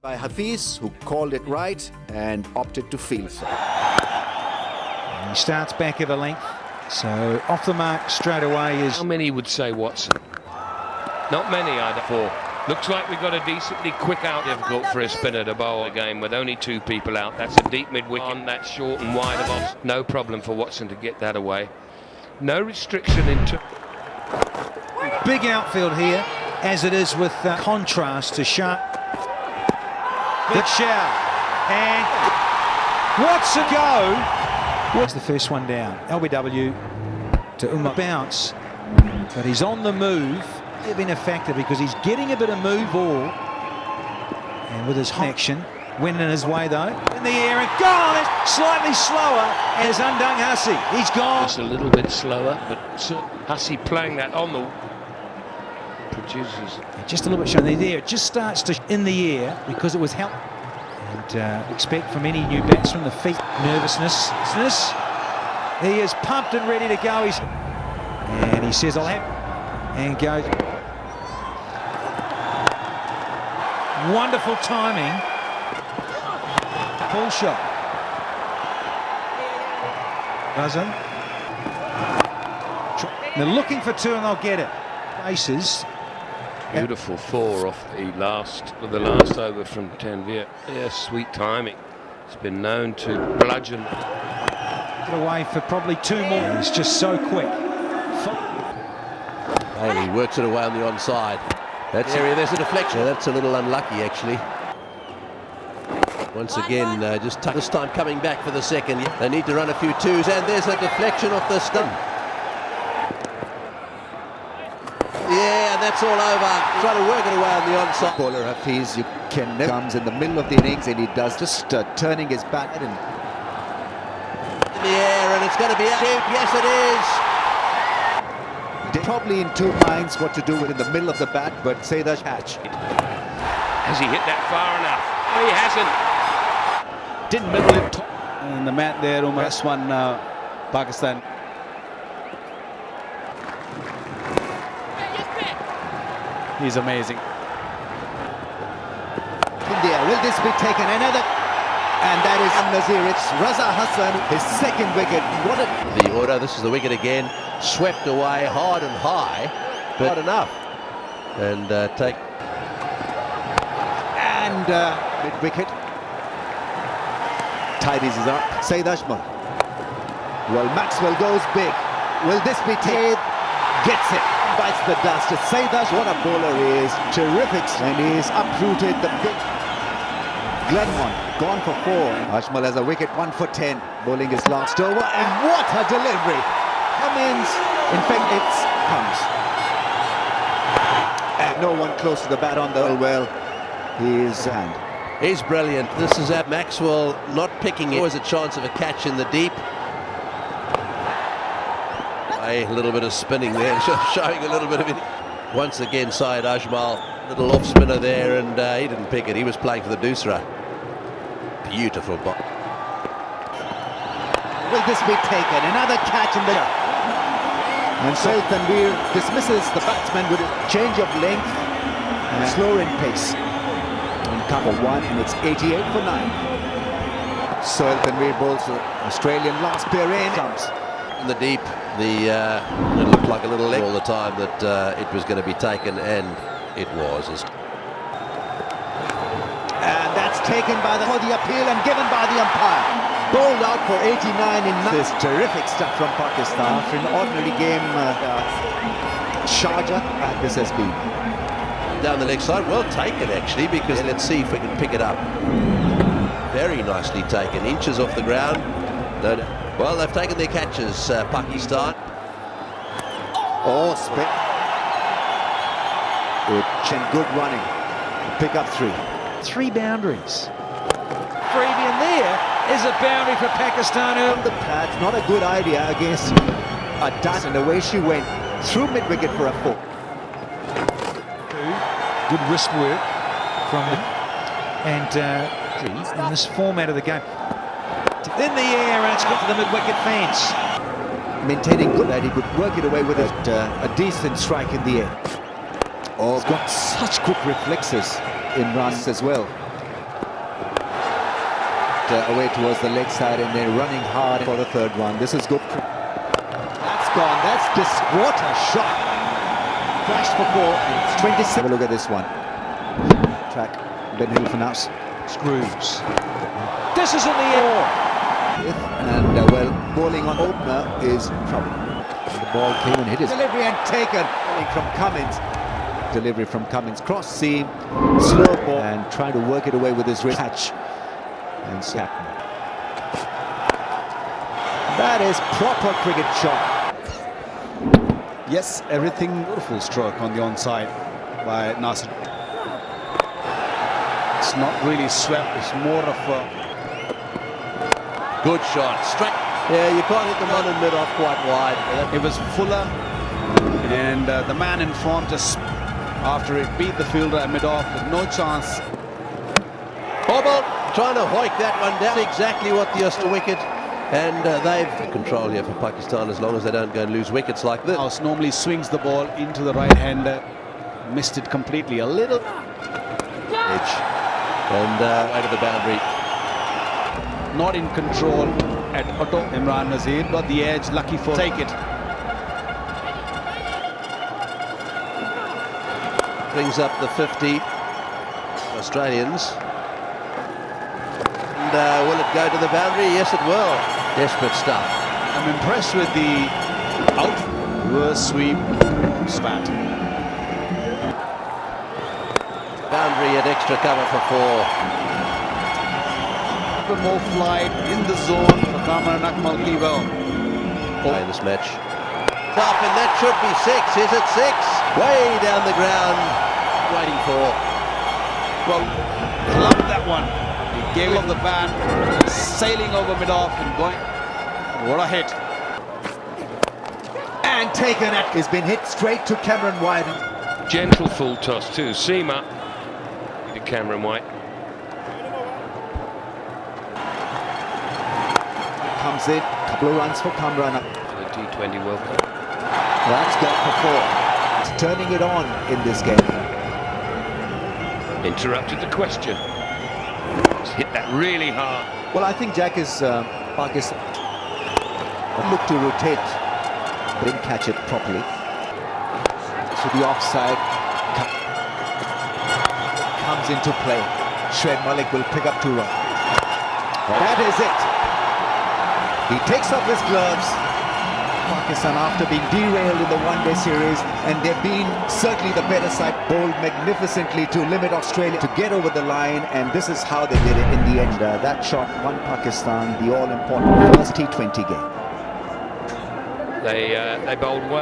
by Hafiz, who called it right and opted to field. And he starts back at a length, so off the mark straight away is... How many would say Watson? Not many, I'd have thought. Looks like we've got a decently quick out. Difficult for a spinner to bowl a game with only two people out. That's a deep mid-wicket on that short and wide of off. No problem for Watson to get that away. No restriction into... Big outfield here, as it is with contrast to Shah. Big shout, and Watson go. What's the first one down? LBW to Umar bounce, but he's on the move. They've been a factor because he's getting a bit of move ball, and with his connection, winning his way though. In the air and gone. It's slightly slower as Undang Hussey. He's gone. It's a little bit slower, but Hussey playing that on the produces just a little bit shown there. It just starts to in the air because it was help. And expect from any new batsman the feet nervousness. He is pumped and ready to go. And he says, "I'll have," and goes. Wonderful timing. Pull shot. Doesn't. They're looking for two and they'll get it. Bases. Beautiful four off the last over from Tanvir. Yeah, sweet timing. It's been known to bludgeon. Get away for probably two more. He's just so quick. Bailey works it away on the onside. That's area. There's a deflection. That's a little unlucky, actually. Once again, just this time coming back for the second. They need to run a few twos, and there's a deflection off the stump. Yeah, and that's all over. Trying to work it away on the onside. Bowler Hafiz, comes in the middle of the innings and he does just turning his bat and in the air, and it's going to be out. Yes, it is. Probably in two minds what to do in the middle of the bat, but Saeed catch. Has he hit that far enough? No, he hasn't. Didn't middle it. And the mat there, almost won Pakistan. He's amazing. India, will this be taken? Another, and that is Nazir. It's Raza Hassan, his second wicket. What a... The order, this is the wicket again, swept away hard and high, but not enough. And take... And mid-wicket. Tidies is up. Saeed Ajmal. Well, Maxwell goes big. Will this be taken? Gets it. Bites the dust. It's Saeed Ajmal. What a bowler he is. Terrific. And he's uprooted the big... Glenmont gone for 4. Ajmal has a wicket, 1 for 10. Bowling his last over, and what a delivery! Cummins, in fact, it's comes. And no one close to the bat on the well. His hand. He's brilliant. This is at Maxwell not picking it. Always a chance of a catch in the deep. A little bit of spinning there, showing a little bit of it. Once again, Saeed Ajmal, little off spinner there, and he didn't pick it. He was playing for the Dusra. Beautiful ball. Will this be taken? Another catch in the... And Saeed Tanvir dismisses the batsman with a change of length and slower in pace. In cover 1, and it's 88 for 9. Saeed Tanvir bowls the Australian last pair in. In the deep, it looked like a little leg all the time that it was going to be taken, and it was. And that's taken by the appeal and given by the umpire. Bowled out for 89 in this terrific stuff from Pakistan. For an ordinary game, Sharjah, this has been. Down the leg side, well taken actually, because let's see if we can pick it up. Very nicely taken, inches off the ground. No. Well, they've taken their catches, Pakistan. Oh, spin. Good running. Pick up 3. 3 boundaries. Freebie, there is a boundary for Pakistan. The pads, not a good idea against a dust, and away she went through mid-wicket for a 4. Good wrist work from him. And in this format of the game, in the air, and it's got to the mid-wicket fence. Maintaining good that he could work it away with a decent strike in the air. Oh, he's got such quick reflexes in runs as well. away towards the leg side, and they're running hard for the third one. This is good. That's gone. That's just what a shot. Crashed for 4. It's 27. Have a look at this one. Track. Ben Hilfenhaus. Screws. This is in the air. And well, bowling on opener is trouble. The ball came and hit his delivery and taken from Cummins. Delivery from Cummins, cross seam, slow ball, and trying to work it away with his wrist catch. And Satton. That is proper cricket shot. Yes, everything. Beautiful stroke on the onside by Nasser. It's not really swept, it's more of a Good shot. Straight. Yeah, you can't hit the one in mid-off quite wide. It was Fuller, and the man in front just after it beat the fielder at mid-off with no chance. Bobble trying to hoik that one down. Exactly what the Australia wicket. And they've control here for Pakistan as long as they don't go and lose wickets like this. House normally swings the ball into the right-hander. Missed it completely. A little Edge. And way to the boundary. not in control at Otto. Imran Nazir got the edge, lucky for take it. Brings up the 50 Australians. And will it go to the boundary? Yes, it will. Desperate stuff. I'm impressed with the out reverse sweep spat. Boundary at extra cover for 4. More flight in the zone for Kamran Akmal Cleaver. In this match. Up, and that should be 6. Is it 6? Way down the ground. Waiting for. Well, loved that one. He gave it on the band, sailing over mid-off and going. What a hit. And taken at. He's been hit straight to Cameron White. Gentle full toss too. Seamer to Cameron White. Comes in, couple of runs for Kamran. For the T20 World Cup. That's got for 4. It's turning it on in this game. Interrupted the question. He's hit that really hard. Well, I think Jack is Pakistan looked to rotate, didn't catch it properly. To the offside, comes into play. Shoaib Malik will pick up 2 runs. That is it. He takes off his gloves. Pakistan, after being derailed in the one-day series, and they've been certainly the better side, bowled magnificently to limit Australia to get over the line, and this is how they did it in the end. That shot won Pakistan the all-important first T20 game. They bowled well.